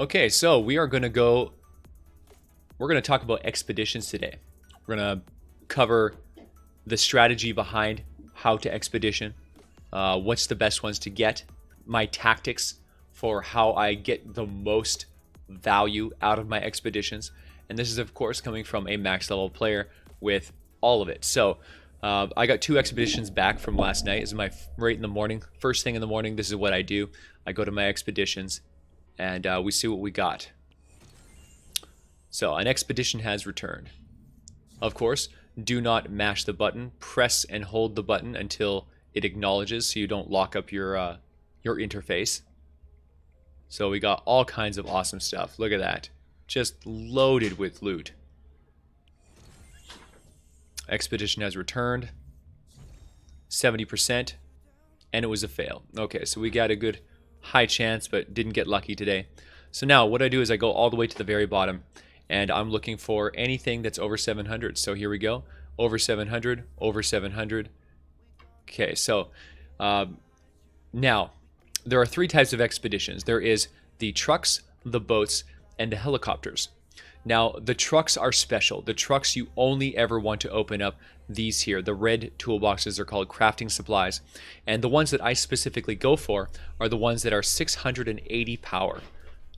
Okay, so we're going to talk about expeditions today. We're going to cover the strategy behind how to expedition, what's the best ones to get, my tactics for how I get the most value out of my expeditions. And this is, of course, coming from a max level player with all of it. So I got 2 expeditions back from last night. This is my right in the morning. First thing in the morning, this is what I do. I go to my expeditions and we see what we got. So an expedition has returned. Of course, do not mash the button. Press and hold the button until it acknowledges so you don't lock up your interface. So we got all kinds of awesome stuff. Look at that. Just loaded with loot. Expedition has returned. 70%. And it was a fail. Okay, so we got a good high chance, but didn't get lucky today. So now what I do is I go all the way to the very bottom, and I'm looking for anything that's over 700. So here we go. Over 700, over 700. Okay, so now there are 3 types of expeditions. There is the trucks, the boats, and the helicopters. Now, the trucks are special. The trucks you only ever want to open up these here. The red toolboxes are called crafting supplies. And the ones that I specifically go for are the ones that are 680 power.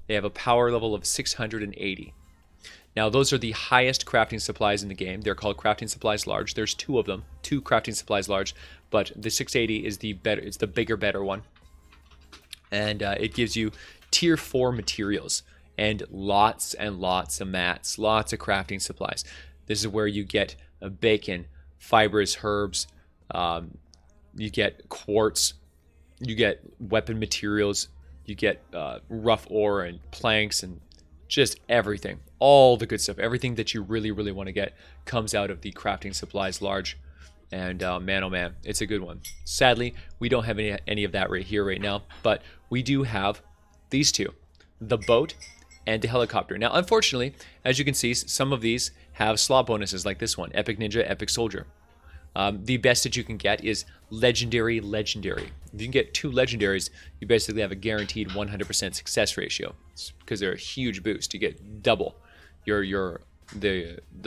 They have a power level of 680. Now, those are the highest crafting supplies in the game. They're called crafting supplies large. There's 2 of them, 2 crafting supplies large, but the 680 is the better. It's the bigger, better one. And it gives you tier 4 materials. And lots of mats, lots of crafting supplies. This is where you get bacon, fibrous herbs, you get quartz, you get weapon materials, you get rough ore and planks and just everything. All the good stuff, everything that you really want to get comes out of the crafting supplies large. And man, oh man, it's a good one. Sadly, we don't have any of that right here right now, but we do have these 2, the boat and the helicopter. Now, unfortunately, as you can see, some of these have slot bonuses like this one, Epic Ninja, Epic Soldier. The best that you can get is Legendary. If you can get 2 Legendaries, you basically have a guaranteed 100% success ratio because they're a huge boost. You get double the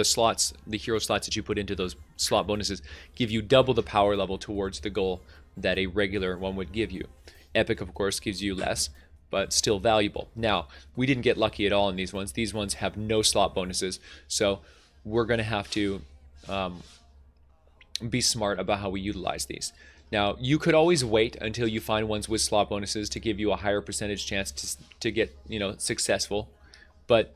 slots, the hero slots that you put into those slot bonuses give you double the power level towards the goal that a regular one would give you. Epic, of course, gives you less, but still valuable. Now, we didn't get lucky at all in these ones. These ones have no slot bonuses, so we're going to have to be smart about how we utilize these. Now, you could always wait until you find ones with slot bonuses to give you a higher percentage chance to get, successful, but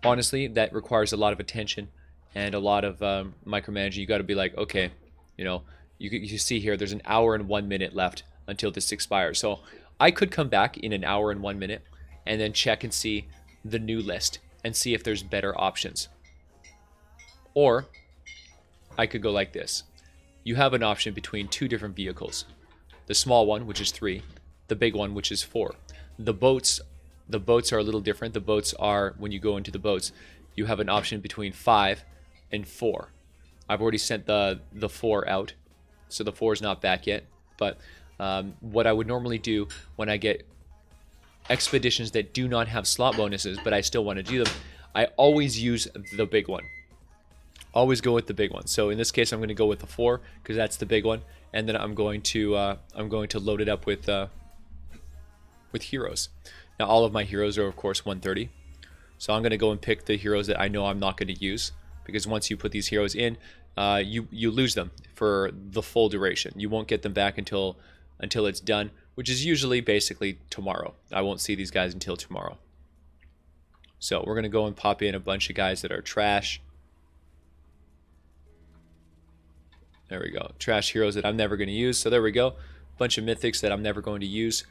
honestly, that requires a lot of attention and a lot of micromanaging. You got to be like, okay, you see here, there's an hour and 1 minute left until this expires. So I could come back in an hour and 1 minute and then check and see the new list and see if there's better options. Or I could go like this. You have an option between 2 different vehicles. The small one, which is 3, the big one, which is 4. The boats are a little different. The boats are, when you go into the boats, you have an option between 5 and 4. I've already sent the 4 out, so the 4 is not back yet, but what I would normally do when I get expeditions that do not have slot bonuses, but I still want to do them, I always use the big one. Always go with the big one. So in this case, I'm going to go with the 4 because that's the big one, and then I'm going to load it up with heroes. Now all of my heroes are of course 130, so I'm going to go and pick the heroes that I know I'm not going to use, because once you put these heroes in, you lose them for the full duration. You won't get them back until it's done, which is usually basically tomorrow. I won't see these guys until tomorrow. So we're going to go and pop in a bunch of guys that are trash. There we go. Trash heroes that I'm never going to use. So there we go. Bunch of mythics that I'm never going to use.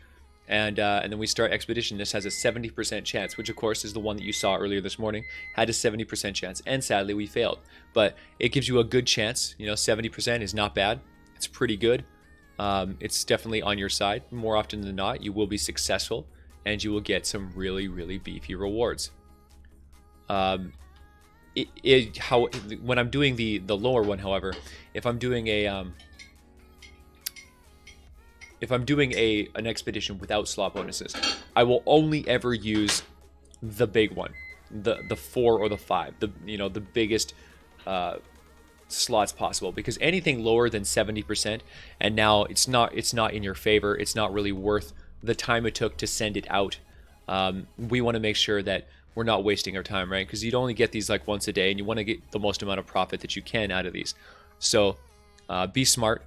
And then we start expedition. This has a 70% chance, which of course is the one that you saw earlier this morning. Had a 70% chance, and sadly we failed. But it gives you a good chance. 70% is not bad. It's pretty good. It's definitely on your side. More often than not, you will be successful, and you will get some really beefy rewards. When I'm doing the lower one, however, if I'm doing an expedition without slot bonuses, I will only ever use the big one, the 4 or the 5, the biggest slots possible, because anything lower than 70%, and now it's not in your favor, it's not really worth the time it took to send it out. We want to make sure that we're not wasting our time, right? Because you'd only get these like once a day, and you want to get the most amount of profit that you can out of these. So be smart.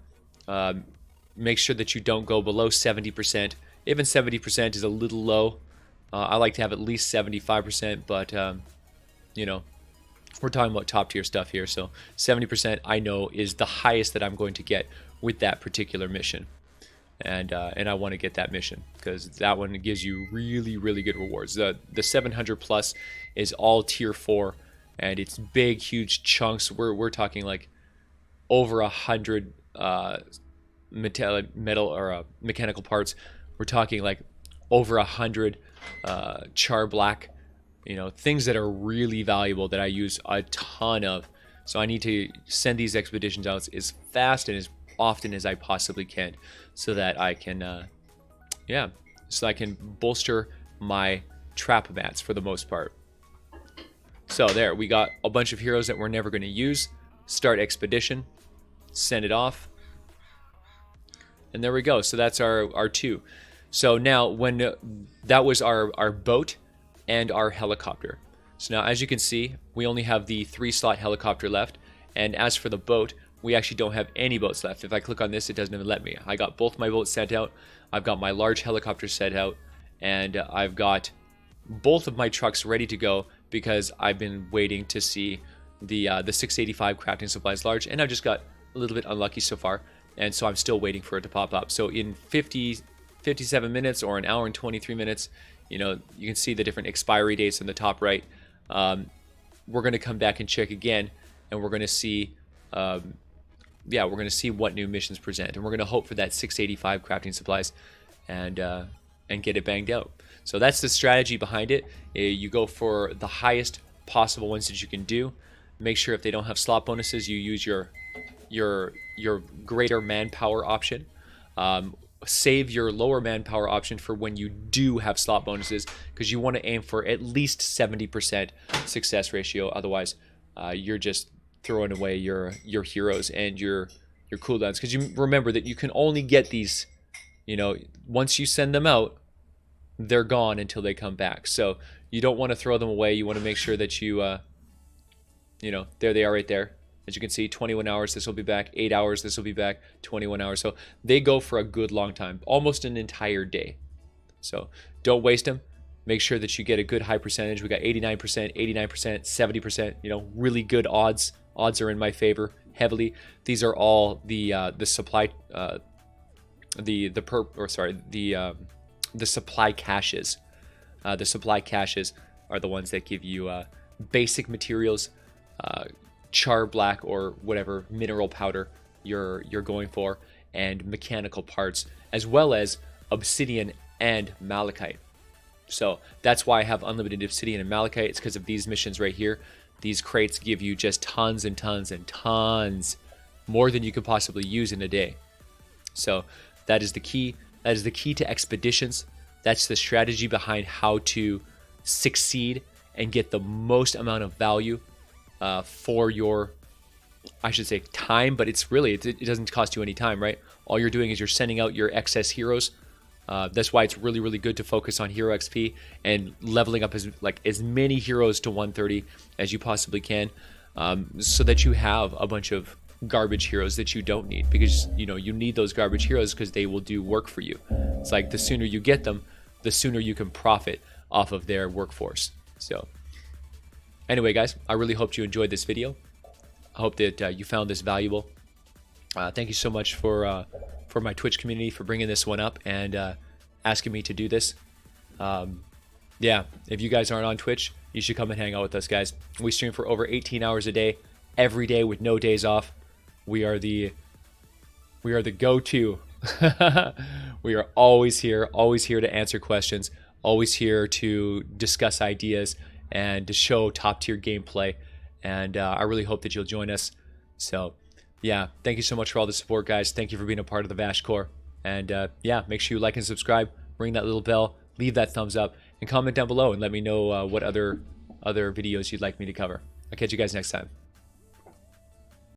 Make sure that you don't go below 70%. Even 70% is a little low. I like to have at least 75%, but you know, we're talking about top tier stuff here. So 70% I know is the highest that I'm going to get with that particular mission. And I want to get that mission because that one gives you really, really good rewards. The 700 plus is all tier 4, and it's big, huge chunks. We're talking like over 100 metal or mechanical parts. We're talking like over 100 char black, things that are really valuable that I use a ton of. So I need to send these expeditions out as fast and as often as I possibly can, so that I can bolster my trap mats for the most part. So there, we got a bunch of heroes that we're never going to use. Start expedition, send it off, and there we go. So that's our 2. So now when that was our boat and our helicopter. So now, as you can see, we only have the 3-slot helicopter left, and as for the boat, we actually don't have any boats left. If I click on this, it doesn't even let me. I got both my boats sent out. I've got my large helicopter sent out, and I've got both of my trucks ready to go because I've been waiting to see the 685 crafting supplies large, and I've just got a little bit unlucky so far, and so I'm still waiting for it to pop up. So in 57 minutes or an hour and 23 minutes, you can see the different expiry dates in the top right. We're going to come back and check again, and we're going to see we're going to see what new missions present, and we're going to hope for that 685 crafting supplies and get it banged out. So that's the strategy behind it. You go for the highest possible ones that you can do. Make sure if they don't have slot bonuses, you use your greater manpower option. Save your lower manpower option for when you do have slot bonuses, because you want to aim for at least 70% success ratio. Otherwise, you're just throwing away your heroes and your cooldowns, because you remember that you can only get these, once you send them out, they're gone until they come back. So you don't want to throw them away. You want to make sure that you there they are right there. As you can see, 21 hours, this will be back. 8 hours, this will be back. 21 hours. So they go for a good long time, almost an entire day. So don't waste them. Make sure that you get a good high percentage. We got 89%, 89%, 70%, really good odds. Odds are in my favor heavily. These are all the supply the supply caches. The supply caches are the ones that give you basic materials, char black or whatever mineral powder you're going for, and mechanical parts, as well as obsidian and malachite. So that's why I have unlimited obsidian and malachite. It's because of these missions right here. These crates give you just tons and tons and tons, more than you could possibly use in a day. So that is the key. That is the key to expeditions. That's the strategy behind how to succeed and get the most amount of value for your, I should say, time, but it's really, it doesn't cost you any time, right? All you're doing is you're sending out your excess heroes. That's why it's really, really good to focus on hero XP and leveling up as many heroes to 130 as you possibly can, so that you have a bunch of garbage heroes that you don't need, because you need those garbage heroes because they will do work for you. It's like the sooner you get them, the sooner you can profit off of their workforce. So anyway, guys, I really hope you enjoyed this video. I hope that you found this valuable. Thank you so much for my Twitch community for bringing this one up and asking me to do this. Yeah, if you guys aren't on Twitch, you should come and hang out with us, guys. We stream for over 18 hours a day, every day with no days off. We are the go-to. We are always here to answer questions, always here to discuss ideas and to show top-tier gameplay. And I really hope that you'll join us. So yeah, thank you so much for all the support, guys. Thank you for being a part of the VASH Corps. And yeah, make sure you like and subscribe, ring that little bell, leave that thumbs up, and comment down below and let me know what other videos you'd like me to cover. I'll catch you guys next time.